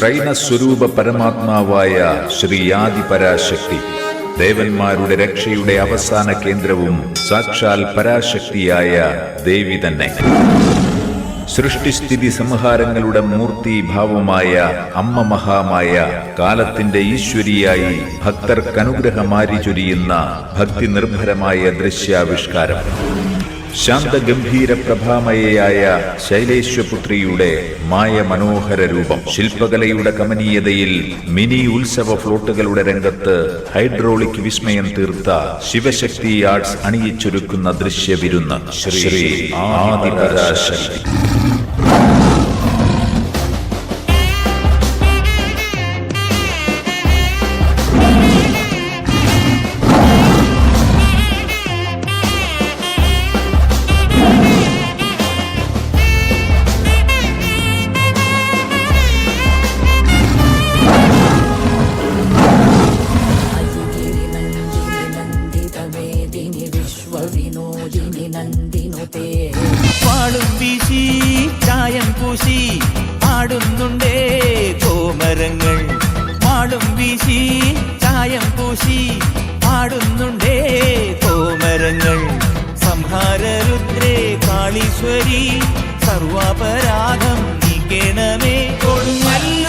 ത്രൈണസ്വരൂപ പരമാത്മാവായ ശ്രീ ആദിപരാശക്തി, ദേവന്മാരുടെ രക്ഷയുടെ അവസാന കേന്ദ്രവും സാക്ഷാൽ പരാശക്തിയായ ദേവി തന്നെ. സൃഷ്ടിസ്ഥിതി സംഹാരങ്ങളുടെ മൂർത്തിഭാവമായ അമ്മ മഹാമായ കാലത്തിന്റെ ഈശ്വരിയായി ഭക്തർക്കനുഗ്രഹമാരി ചൊരിയുന്ന ഭക്തി നിർഭരമായ ദൃശ്യാവിഷ്കാരം. ശാന്തഗംഭീര പ്രഭാമയയായ ശൈലേശ്വപുത്രിയുടെ മായ മനോഹര രൂപം. ശില്പകലയുടെ കമനീയതയിൽ മിനി ഉത്സവ ഫ്ലോട്ടുകളുടെ രംഗത്ത് ഹൈഡ്രോളിക് വിസ്മയം തീർത്ത ശിവശക്തി ആർട്സ് അണിയിച്ചൊരുക്കുന്ന ദൃശ്യവിരുന്ന് ശ്രീ ആദിപരാശക്തി. വാളും വീശി ചായം പൂശി ആടുന്നുണ്ടേ കോമരങ്ങൾ. വാളും വീശി ചായം പൂശി ആടുന്നുണ്ടേ കോമരങ്ങൾ. സംഹാരരുദ്രേ കാളീശ്വരി സർവാപരാധം നീക്കേണമേ കൊടുമല്ല